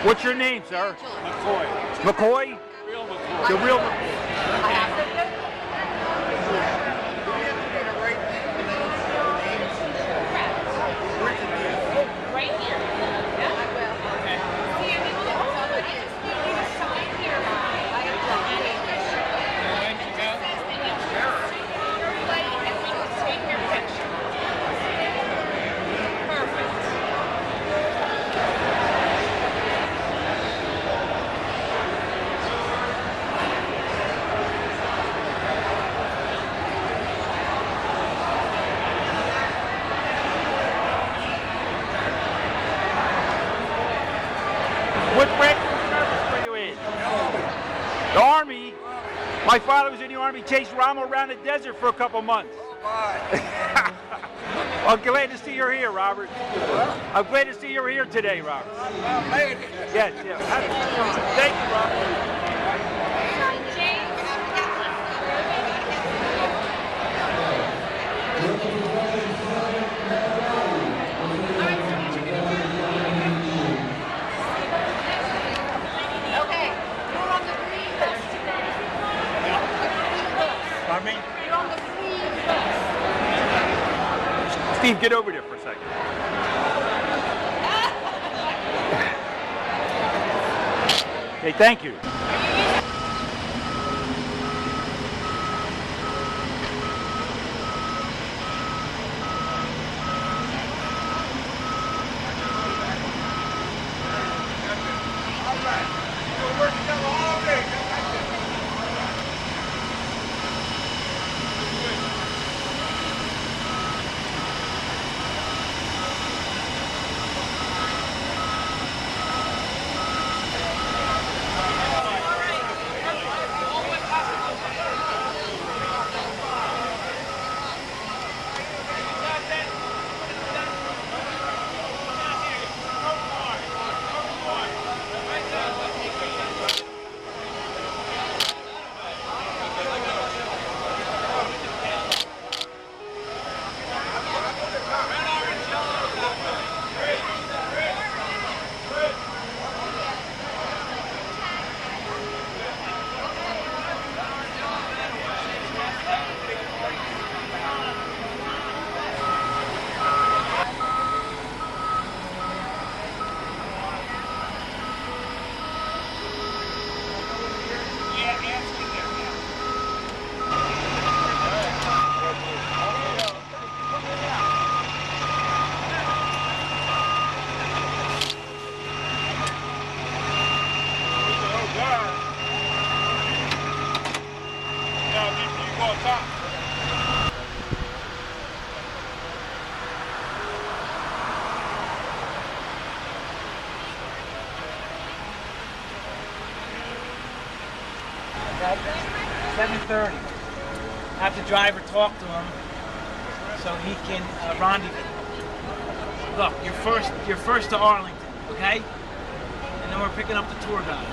What's your name, sir? McCoy. McCoy? Real McCoy. The real McCoy. Right here. Yeah, I will. Okay. See, I mean, I just need a sign here. I have to add it. Everybody, and we can take your picture. Perfect. What branch of the service were you in? The Army. My father was in the Army, chased Rommel around the desert for a couple months. I'm glad to see you're here, Robert. I'm glad to see you're here today, Robert. Yes, yes. Thank you, Robert. Okay, you're on the green list. Pardon me? You're on the green list. Steve, get over there for a second. Okay, thank you. Okay? 7:30. Have the driver talk to him so he can rendezvous. Look, you're first to Arlington, okay? And then we're picking up the tour guide.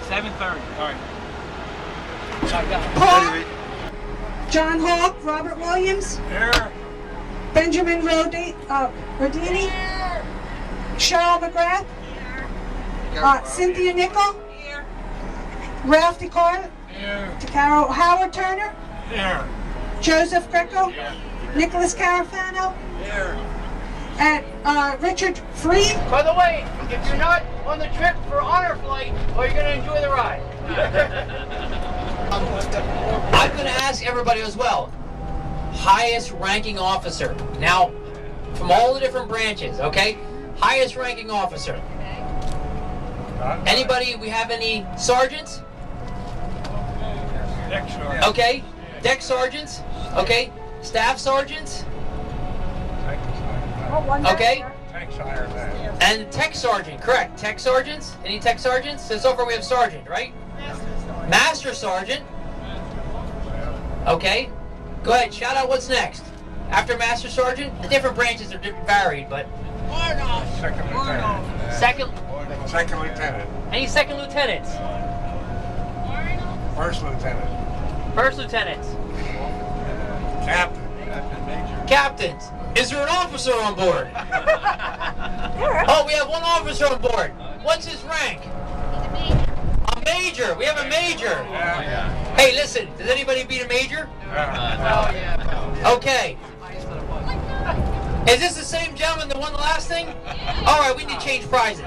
7:30. All right. Paul, John Hawk, Robert Williams, Here. Benjamin Rodini, Cheryl McGrath, Cynthia Nickel, Ralph DeCarlo, DeCaro, Howard Turner, Here. Joseph Greco, Nicholas Carafano, and Richard Freed. By the way, if you're not on the trip for honor flight, well, you're going to enjoy the ride. I'm going to ask everybody as well. Highest ranking officer. Now, from all the different branches, okay? Highest ranking officer. Anybody, we have any sergeants? Okay. Deck sergeants? Okay. Staff sergeants? Okay. And tech sergeant, correct. Tech sergeants? Any tech sergeants? So far we have sergeant, right? Master sergeant. Okay. Go ahead, shout out what's next. After master sergeant, the different branches are varied, but... Second lieutenant. Second lieutenant. Any second lieutenants? First lieutenant. First lieutenants? Captain. Captains? Is there an officer on board? Oh, we have one officer on board. What's his rank? A major. We have a major. Hey, listen, does anybody beat a major? Okay. Is this the same gentleman that won the last thing? All right, we need to change prizes.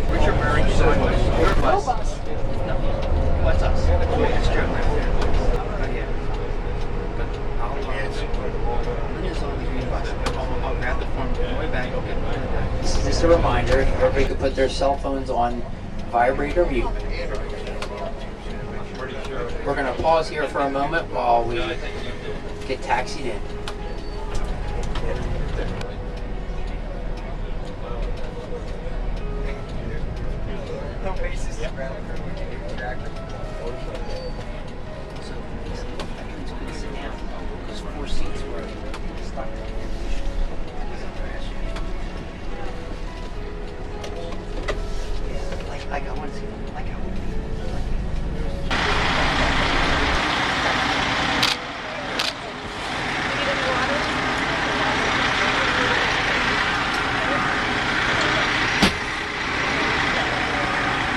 What's your marriage ceremony? What's us? It's good. I'll grab the form, put it in my bag, okay. This is just a reminder, everybody could put their cell phones on vibrate or mute. We're going to pause here for a moment while we get taxied in. No faces. Exactly. So, veterans couldn't sit down because 4 seats were stuck. Like I want to see, like I want to be.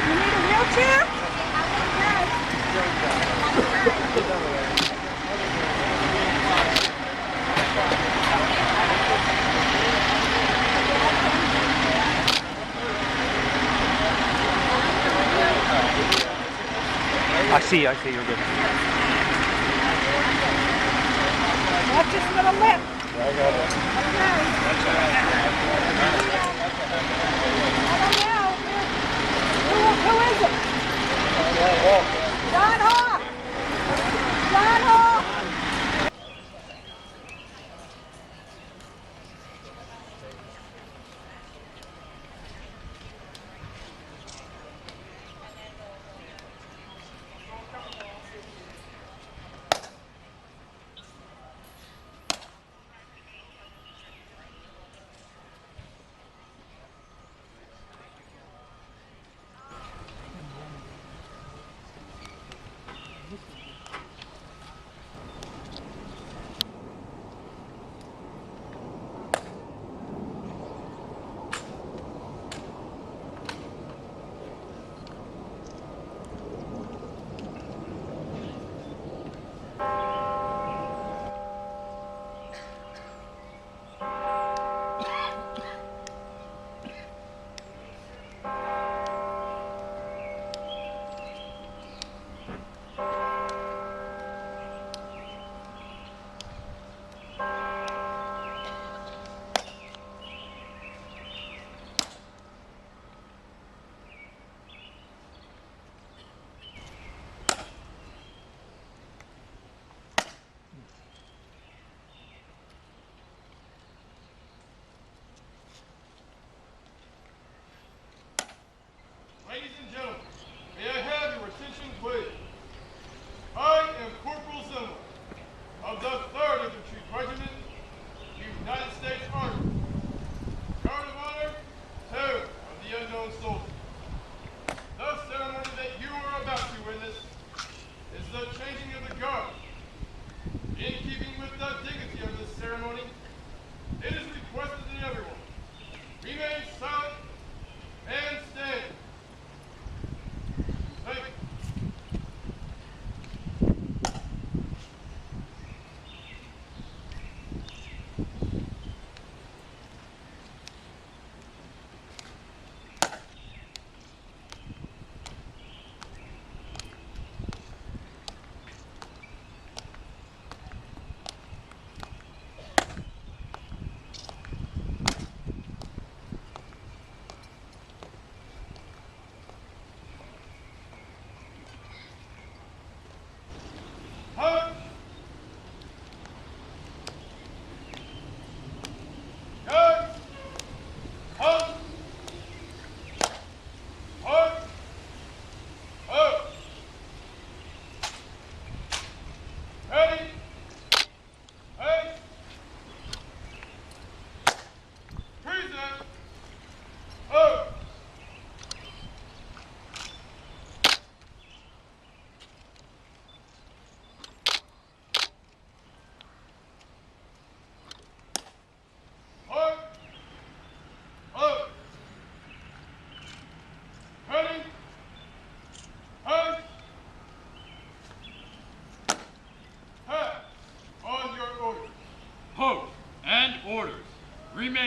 You need a wheelchair? I see, you're good. Watch this little lip. I got it. Who is it? John Hawk. John Hawk.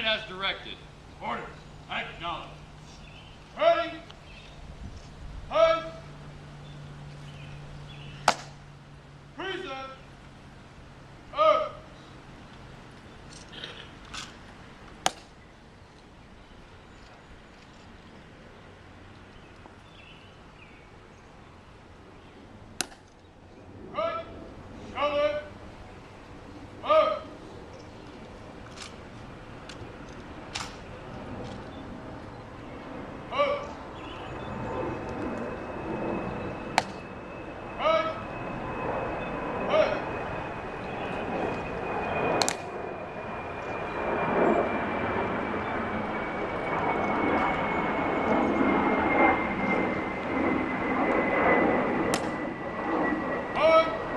as directed. Order. Acknowledge. Ready. Hunt. Present. Up. Right. Shoulder. Up. Up. Right. Up. Up. Up.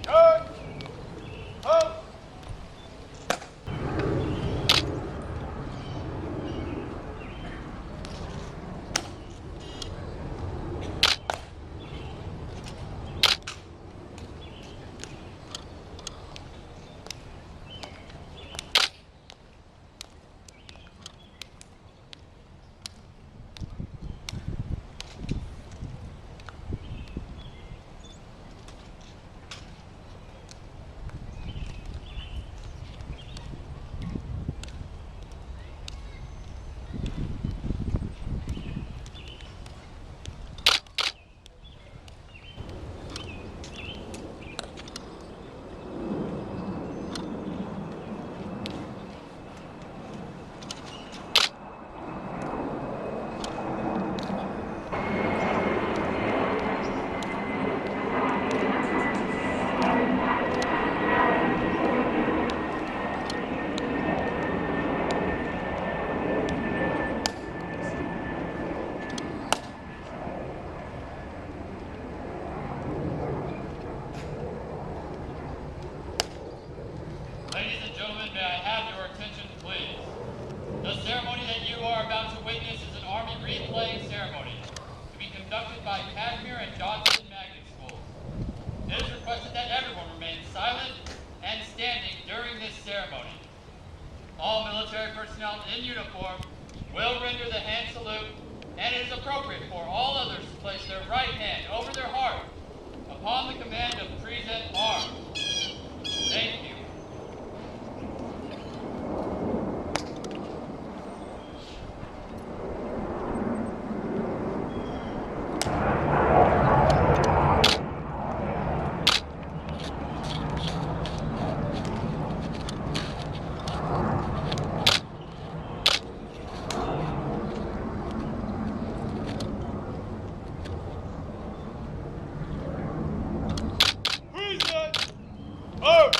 Up. Up. Ladies and gentlemen, may I have your attention, please? The ceremony that you are about to witness is an Army wreath-laying ceremony to be conducted by Kashmir and Johnson Magnet Schools. It is requested that everyone remain silent and standing during this ceremony. All military personnel in uniform will render the hand salute, and it is appropriate for all others to place their right hand over their heart upon the command of present arms. Thank you. Present. Up.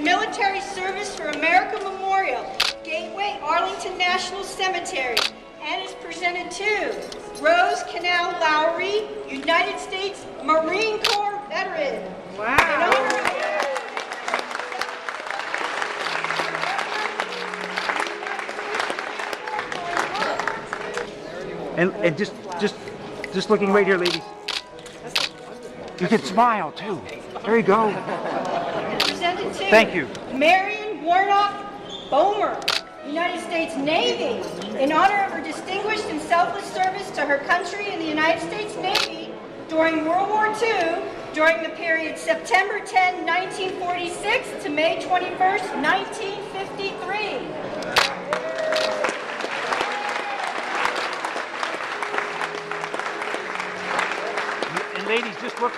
Military Service for America Memorial, Gateway Arlington National Cemetery, and is presented to Rose Canal Lowry, United States Marine Corps veteran. Wow. In honor of And just looking right here, ladies. You can smile too. There you go. presented to Thank you. Marion Warnock Bomer, United States Navy, in honor of her distinguished and selfless service to her country in the United States Navy during World War II, during the period September 10, 1946 to May 21st, 1953. And ladies, just look.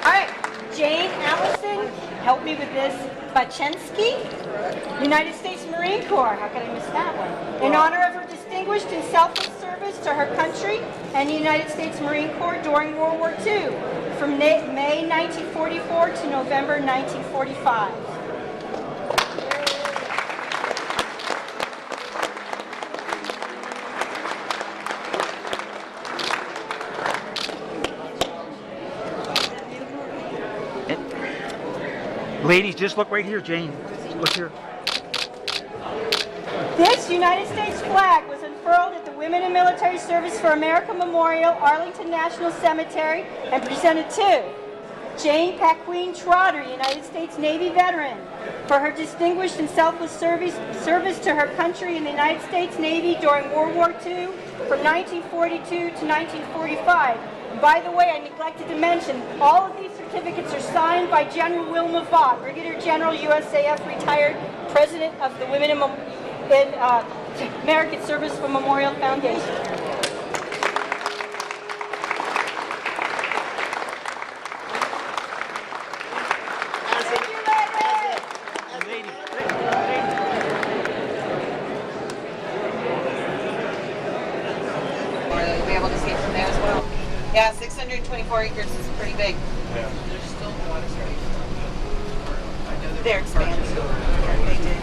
All right, Jane Allison, help me with this. Bachensky, United States Marine Corps. How could I miss that one? In honor of her distinguished and selfless service to her country and the United States Marine Corps during World War II, from May 1944 to November 1945. Ladies, just look right here, Jane. Look here. This United States flag was unfurled at the Women in Military Service for America Memorial, Arlington National Cemetery, and presented to Jane Paquin Trotter, United States Navy veteran, for her distinguished and selfless service to her country in the United States Navy during World War II from 1942 to 1945. And by the way, I neglected to mention, all of these certificates are signed by General Wilma Vaught, Brigadier General, USAF, retired, President of the Women in American Service for Memorial Foundation. You'll be able to see it from there as well. Yeah, 624 acres is pretty big. They're expanding. They did.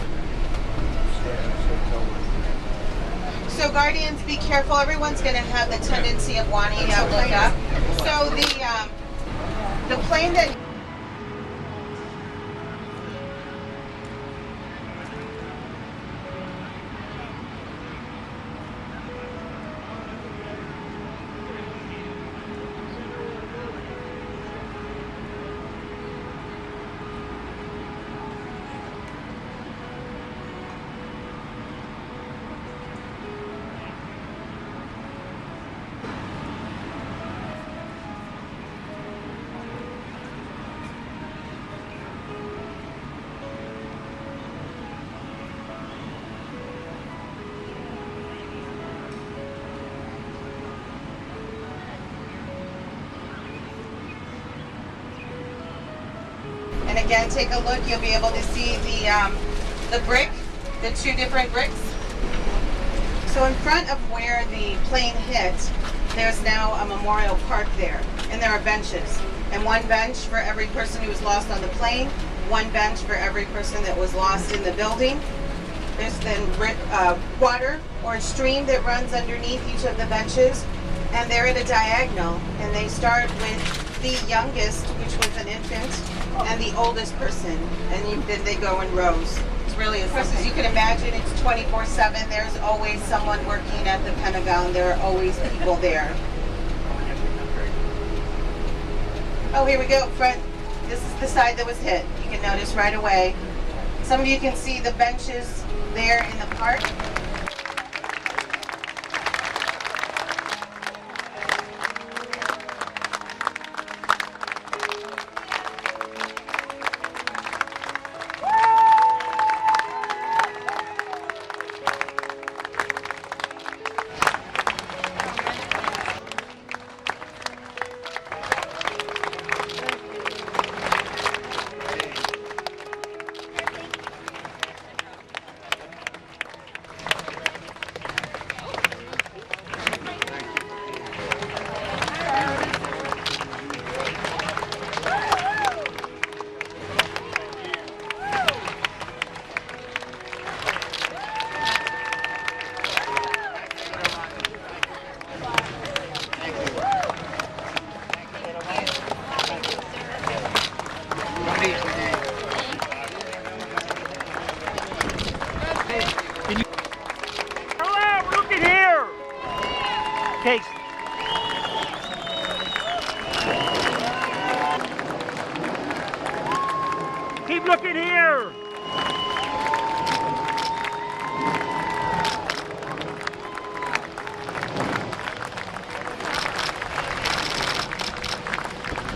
So guardians, be careful. Everyone's going to have the tendency of wanting to look up. So the plane that And again, take a look. You'll be able to see the brick, the two different bricks. So in front of where the plane hit, there's now a memorial park there, and there are benches. And one bench for every person who was lost on the plane, one bench for every person that was lost in the building. There's then water or a stream that runs underneath each of the benches, and they're at a diagonal, and they start with the youngest, which was an infant, and the oldest person, and then they go in rows. It's really as simple as you can imagine. It's 24/7. There's always someone working at the Pentagon. There are always people there. Oh, here we go, front. This is the side that was hit. You can notice right away. Some of you can see the benches there in the park. looking here.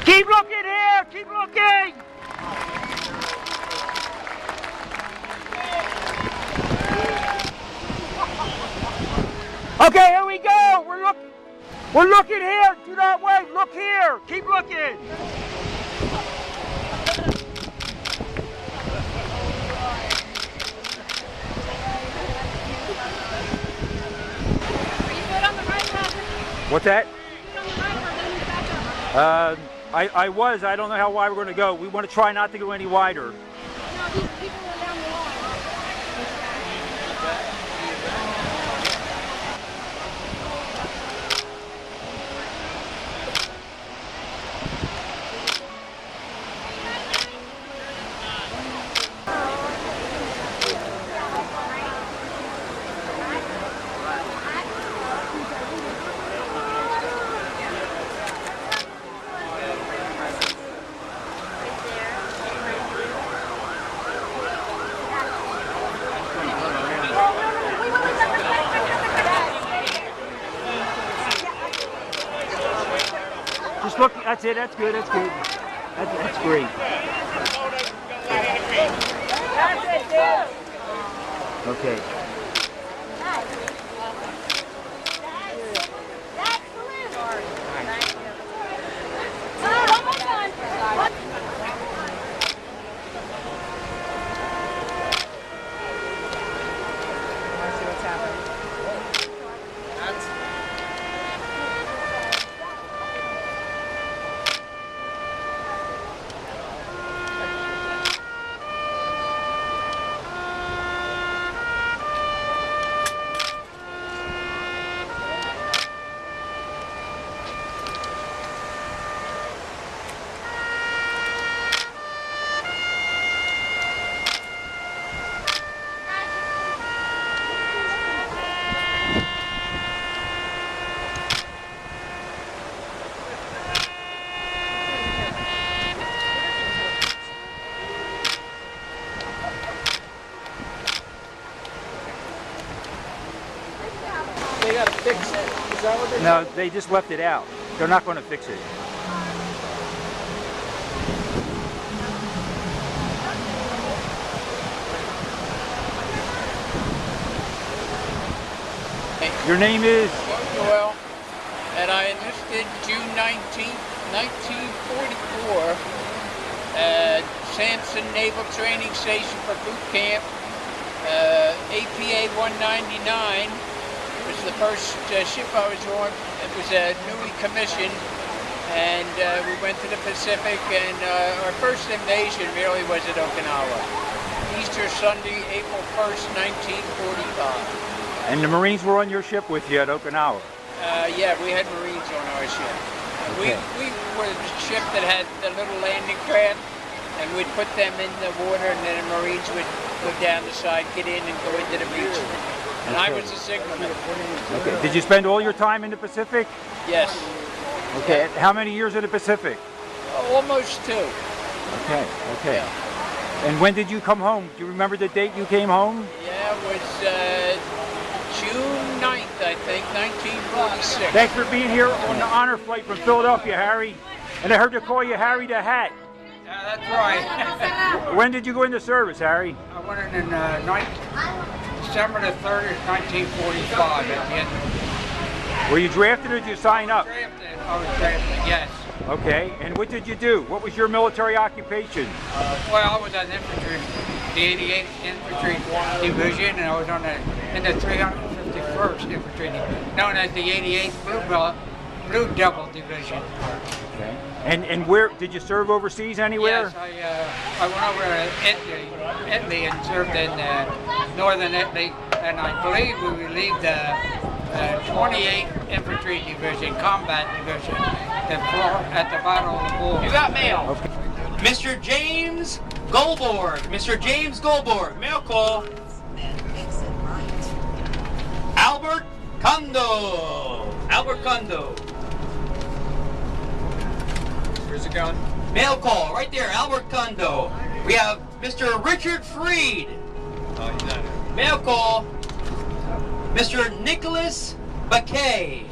Keep looking here, keep looking. Okay, here we go. We're looking here. Do not wait. Look here. Keep looking. What's that? I was. I don't know how wide we're going to go. We want to try not to go any wider. Just look, that's it, that's good, that's good. That's great. Okay. They gotta fix it. Is that what they're No, they just left it out. They're not going to fix it. Your name is? Well, and I enlisted June 19th, 1944 at Sampson Naval Training Station for boot camp. APA 199 was the first ship I was on. It was newly commissioned, and we went to the Pacific, and our first invasion really was at Okinawa. Easter Sunday, April 1st, 1945. And the Marines were on your ship with you at Okinawa? Yeah, we had Marines on our ship. Okay. We were the ship that had the little landing craft, and we'd put them in the water, and then the Marines would go down the side, get in, and go into the beach. And I was the signalman. Okay. Did you spend all your time in the Pacific? Yes. Okay. How many years in the Pacific? Almost 2. Okay. Okay. Yeah. And when did you come home? Do you remember the date you came home? Yeah, it was June 9th, I think, 1946. Thanks for being here on the honor flight from Philadelphia, Harry. And I heard they call you Harry the Hat. Yeah, that's right. When did you go into service, Harry? I went in December the 30th, 1945 at the end. Were you drafted or did you sign up? I was drafted, yes. Okay, and what did you do? What was your military occupation? Well, I was an infantry, the 88th Infantry Division, and I was in the 351st Infantry, known as the 88th Blue Devil Division. Okay. And where did you serve overseas anywhere? Yes, I went over to Italy and served in northern Italy, and I believe we relieved the 28th Infantry Division, Combat Division, at the Battle of the Bulls. You got mail. Okay. Mr. James Goldborg. Mr. James Goldborg. Mail call. Albert Kondo. Albert Kondo. Where's it going? Mail call right there, Albert Kondo. We have Mr. Richard Freed. Mail call, Mr. Nicholas McKay.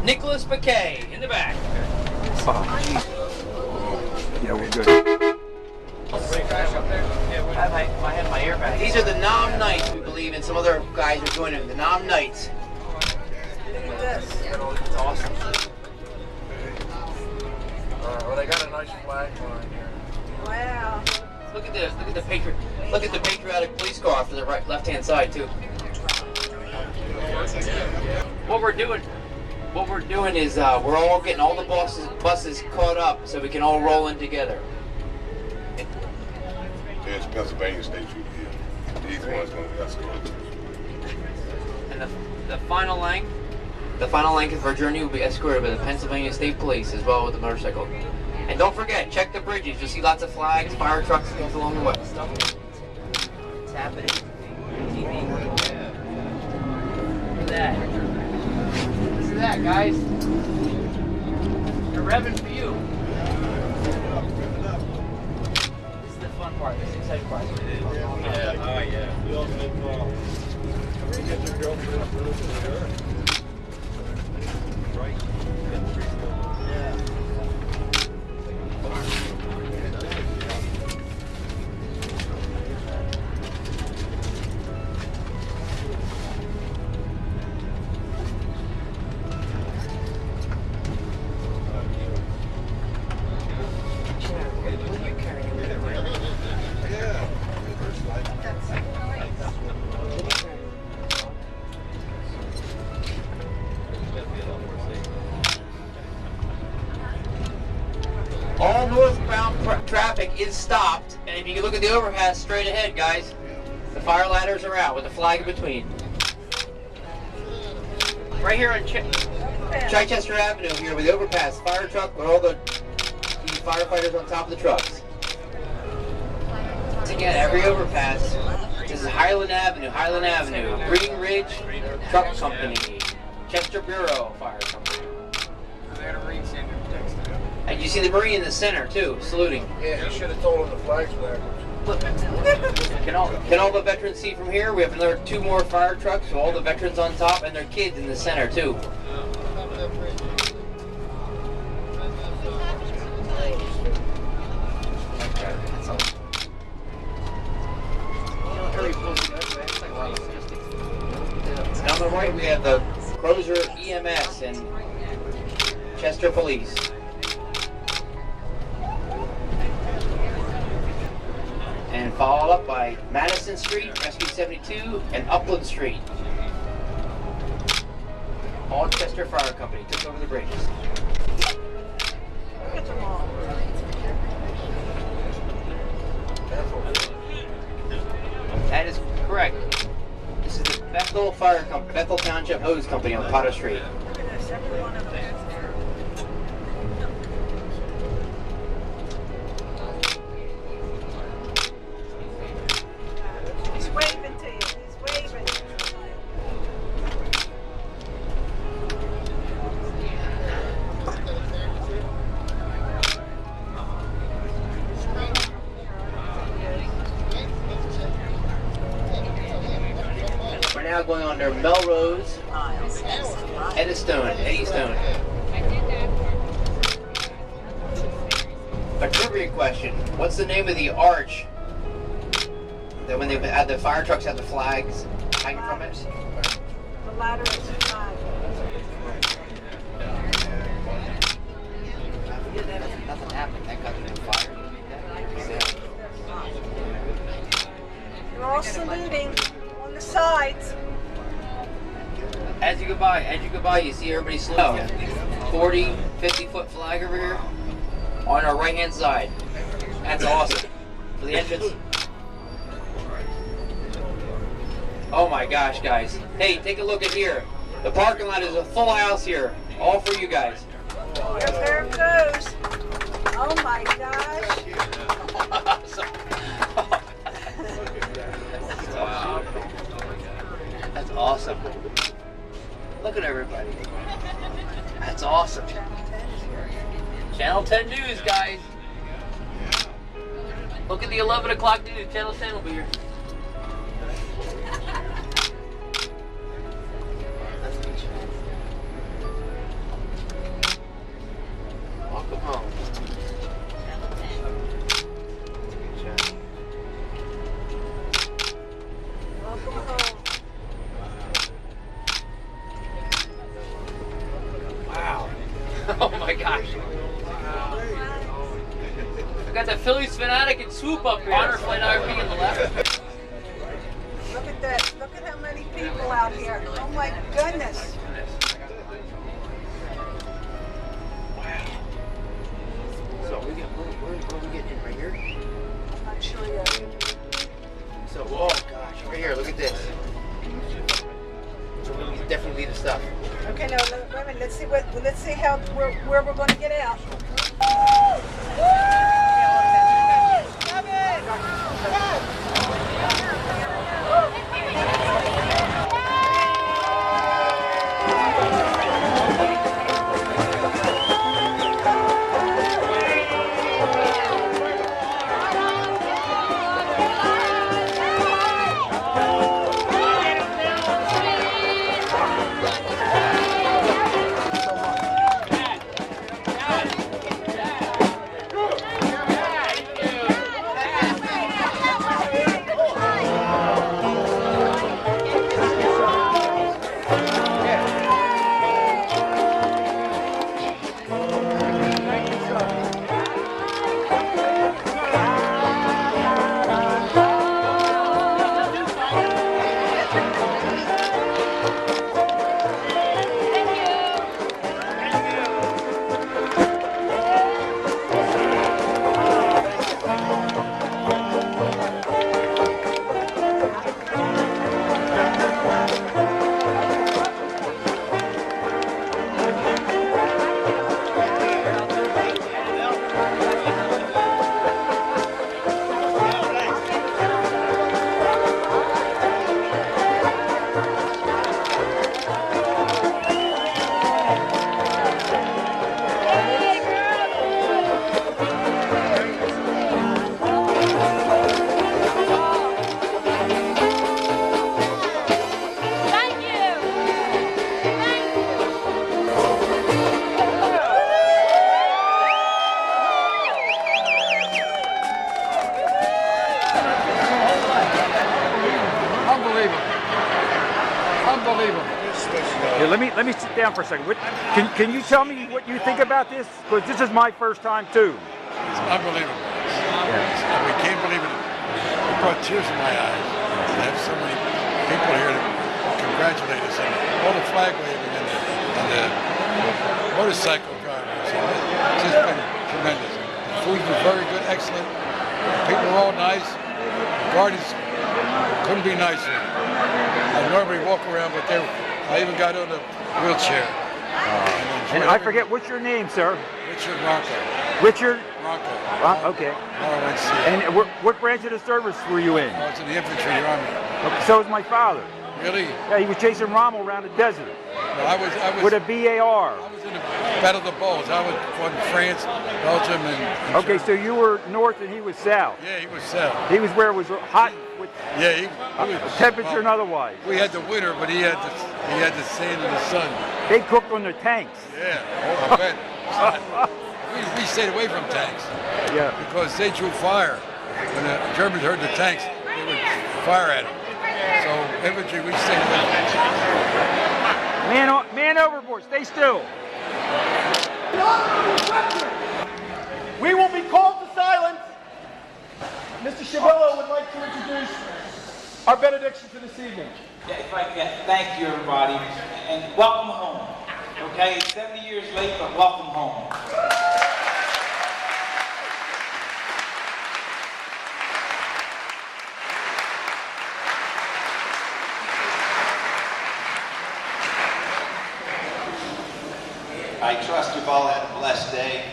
Nicholas McKay, in the back. Yeah, we're good. I had my ear back. These are the Nom Knights, we believe, and some other guys are joining them. The Nom Knights. Look at this. It's awesome. Well, they got a nice flag line here. Wow. Look at this. Look at the patriotic police car for the left-hand side too. What we're doing is we're all getting all the buses caught up so we can all roll in together. Yeah, it's Pennsylvania State Troop here. These ones going to be escorted. And the final length of our journey will be escorted by the Pennsylvania State Police as well with the motorcycle. And don't forget, check the bridges. You'll see lots of flags, fire trucks, and things along the way. It's happening. TV. Look at that. Listen to that, guys. They're revving for you. This is the fun part. This is the exciting part. We all get your girlfriend. Right. All northbound traffic is stopped, and if you can look at the overpass straight ahead, guys, the fire ladders are out with the flag in between. Right here on Chichester Avenue here with the overpass, fire truck with all the firefighters on top of the trucks. Once again, every overpass. This is Highland Avenue, Green Ridge Truck Company, Chester Bureau Fire Company. And you see the Marine in the center too, saluting. Yeah, you should have told them the flags backwards. Can all the veterans see from here? We have another 2 more fire trucks with all the veterans on top and their kids in the center too. Down the right we have the Crozer EMS and Chester Police. And followed up by Madison Street, Rescue 72, and Upland Street. All Chester Fire Company took over the bridges. Look at them all. That is correct. This is the Bethel Fire Company, Bethel Township Hose Company on Potter Street. Look at this, every one of them. He's waving to you. He's waving. We're now going on to Melrose, Eddystone. A trivia question. What's the name of the arch that when they had the fire trucks had the flags hanging from it? The ladder is a flag. Nothing happened. That got them fired. They're all saluting on the sides. As you go by, you see everybody slow. 40, 50-foot flag over here on our right-hand side. That's awesome. For the entrance. Oh my gosh, guys. Hey, take a look at here. The parking lot is a full house here. All for you guys. Yep, there it goes. Oh my gosh. That's awesome. Look at everybody. That's awesome. Channel 10 News, guys. Look at the 11 o'clock news. Channel 10 will be here. Welcome home. Wow. Oh my gosh. I got the Phillies fanatic and swoop up here. Honor flight RP on the left. Look at this. Look at how many people out here. Oh my goodness. So where are we getting in? Right here? I'm not sure yet. So, oh gosh, right here, look at this. So we definitely need the stuff. Okay, no, wait a minute. Let's see how where we're going to get out. Here, let me sit down for a second. Can you tell me what you think about this? Because this is my first time too. It's unbelievable. Yeah. We can't believe it. It brought tears in my eyes to have so many people here to congratulate us and all the flag waving and the motorcycle drivers. It's just been tremendous. The food was very good, excellent. People were all nice. The gardens couldn't be nicer. I normally walk around, but I even got on a wheelchair. And I forget, what's your name, sir? Richard Ronco. Richard? Ronco. Okay. RONC. And what branch of the service were you in? I was in the infantry army. Okay, so was my father. Really? Yeah, he was chasing Rommel around the desert. No, I was with a BAR. I was in the Battle of the Bulge. I was fought in France, Belgium, and okay, so you were north and he was south. Yeah, he was south. He was where it was hot with he was temperature and otherwise. We had the winter, but he had the sand and the sun. They cooked on their tanks. Yeah, I bet. we stayed away from tanks. Yeah. Because they drew fire. When the Germans heard the tanks, they would fire at them. So infantry, we stayed away from tanks. Man overboard, stay still. We will be called to silence. Mr. Chiavello would like to introduce our benediction for this evening. Yeah, if I can, thank you everybody, and welcome home. Okay, it's 70 years late, but welcome home. I trust you've all had a blessed day.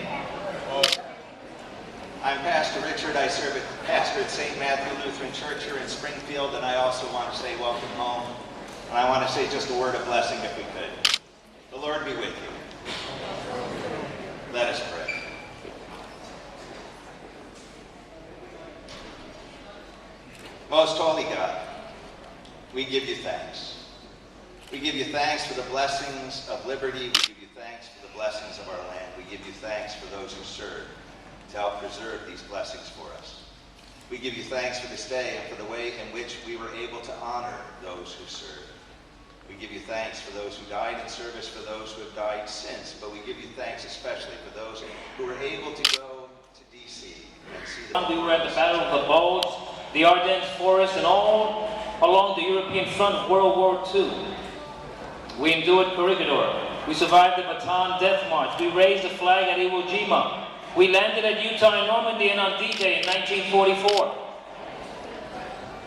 I'm Pastor Richard. I serve as pastor at St. Matthew Lutheran Church here in Springfield, and I also want to say welcome home. And I want to say just a word of blessing if we could. The Lord be with you. Let us pray. Most holy God, we give you thanks. We give you thanks for the blessings of liberty. We give you thanks for the blessings of our land. We give you thanks for those who serve to help preserve these blessings for us. We give you thanks for this day and for the way in which we were able to honor those who served. We give you thanks for those who died in service, for those who have died since, but we give you thanks especially for those who were able to go to D.C. and see the... We were at the Battle of the Bulge, the Ardennes Forest, and all along the European front of World War II. We endured Corregidor. We survived the Bataan Death March. We raised the flag at Iwo Jima. We landed at Utah and Normandy and on D-Day in 1944.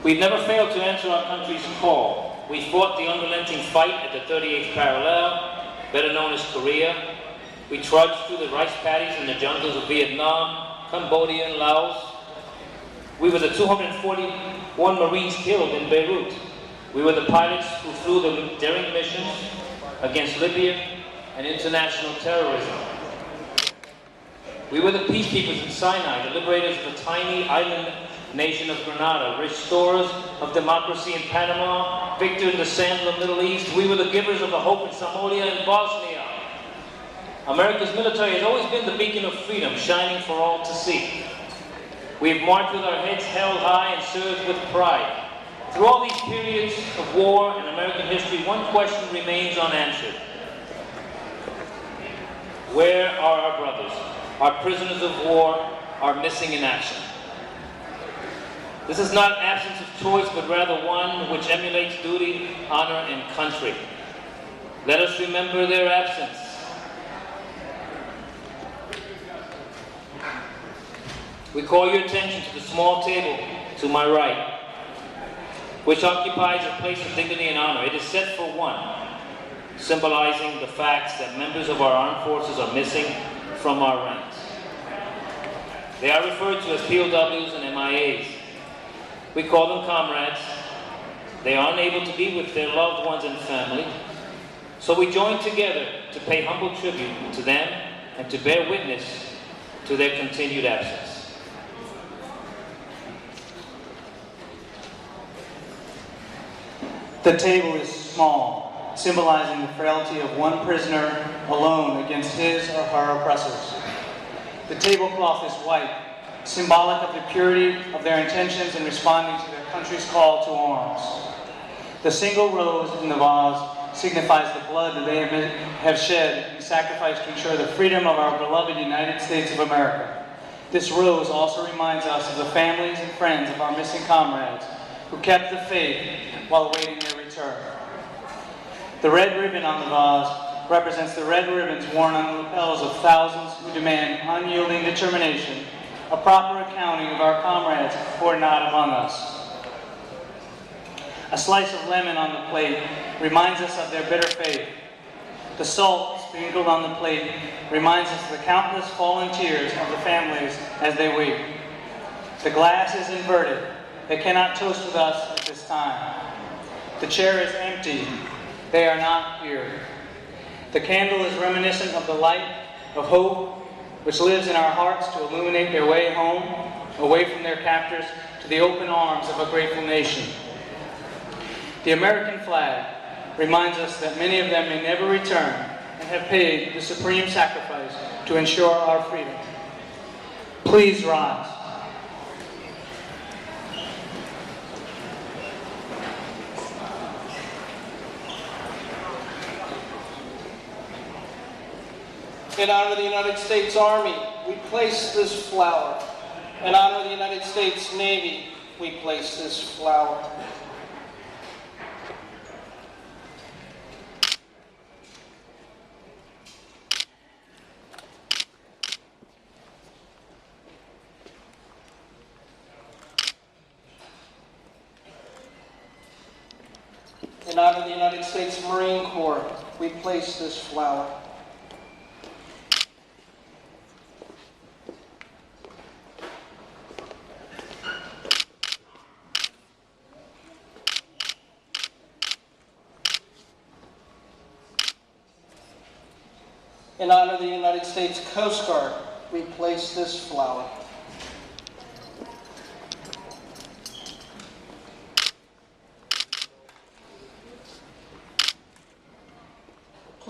We've never failed to answer our country's call. We fought the unrelenting fight at the 38th parallel, better known as Korea. We trudged through the rice paddies in the jungles of Vietnam, Cambodia, and Laos. We were the 241 Marines killed in Beirut. We were the pilots who flew the daring missions against Libya and international terrorism. We were the peacekeepers in Sinai, the liberators of the tiny island nation of Grenada, restorers of democracy in Panama, victor in the sands of the Middle East. We were the givers of the hope in Somalia and Bosnia. America's military has always been the beacon of freedom, shining for all to see. We have marched with our heads held high and served with pride. Through all these periods of war in American history, one question remains unanswered. Where are our brothers, our prisoners of war, our missing in action? This is not absence of choice, but rather one which emulates duty, honor, and country. Let us remember their absence. We call your attention to the small table to my right, which occupies a place of dignity and honor. It is set for one, symbolizing the facts that members of our armed forces are missing from our ranks. They are referred to as POWs and MIAs. We call them comrades. They are unable to be with their loved ones and family, so we join together to pay humble tribute to them and to bear witness to their continued absence. The table is small, symbolizing the frailty of one prisoner alone against his or her oppressors. The tablecloth is white, symbolic of the purity of their intentions in responding to their country's call to arms. The single rose in the vase signifies the blood that they have shed in sacrifice to ensure the freedom of our beloved United States of America. This rose also reminds us of the families and friends of our missing comrades who kept the faith while awaiting their return. The red ribbon on the vase represents the red ribbons worn on the lapels of thousands who demand unyielding determination, a proper accounting of our comrades who are not among us. A slice of lemon on the plate reminds us of their bitter faith. The salt sprinkled on the plate reminds us of the countless fallen tears of the families as they wait. The glass is inverted. They cannot toast with us at this time. The chair is empty. They are not here. The candle is reminiscent of the light of hope which lives in our hearts to illuminate their way home, away from their captors, to the open arms of a grateful nation. The American flag reminds us that many of them may never return and have paid the supreme sacrifice to ensure our freedom. Please rise. In honor of the United States Army, we place this flower. In honor of the United States Navy, we place this flower. In honor of the United States Marine Corps, we place this flower. In honor of the United States Coast Guard, we place this flower.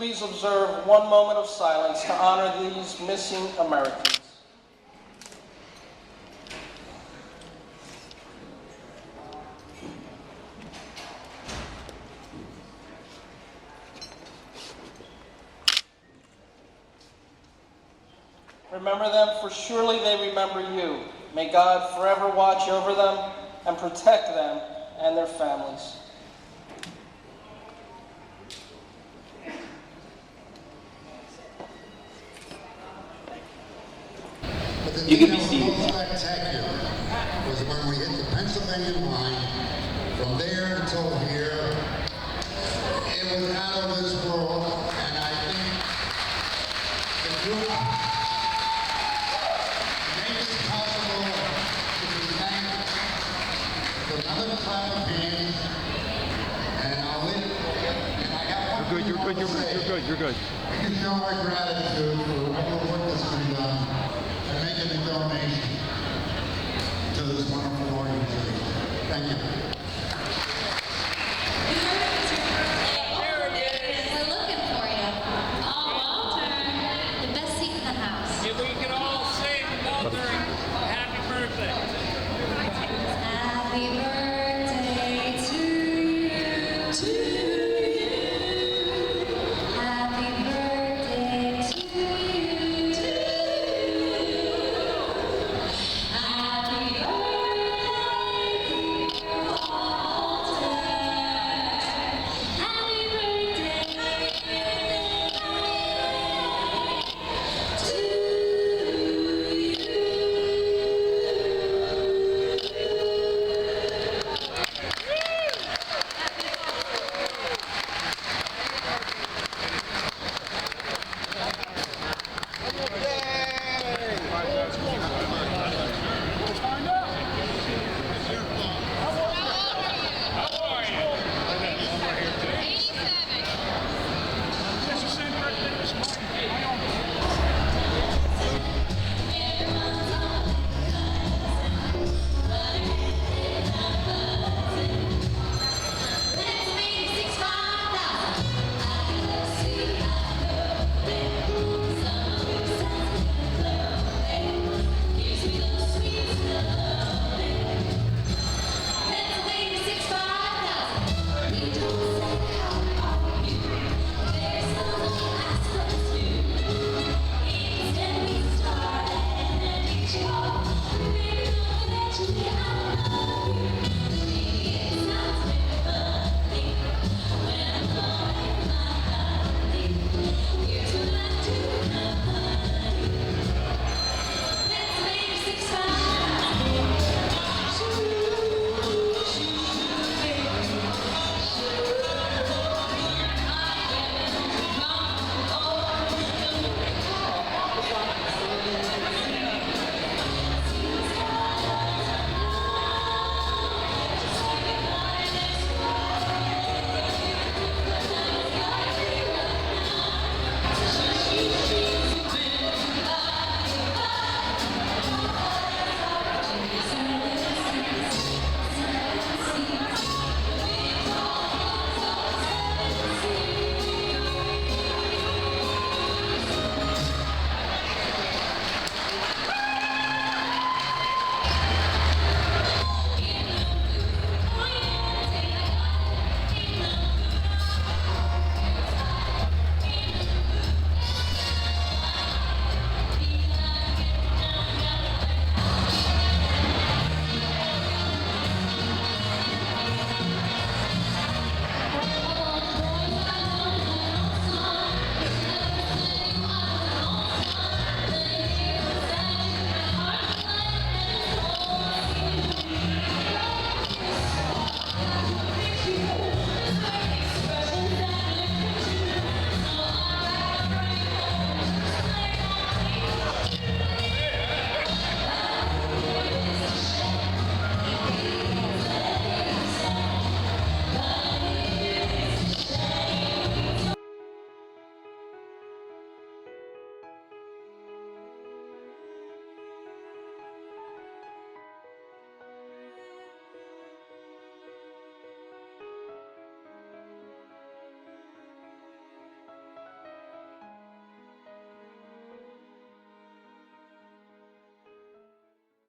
please observe one moment of silence to honor these missing Americans. Remember them, for surely they remember you. May God forever watch over them and protect them and their families. You can be seated. Spectacular was when we hit the Pennsylvania line. From there until here, it was out of this world, and I think the group made this possible to be thanked for another clap of hands, and I'll leave. And I got one You're good. We can show our gratitude for all the work that's been done and making a donation to this wonderful organization. Thank you.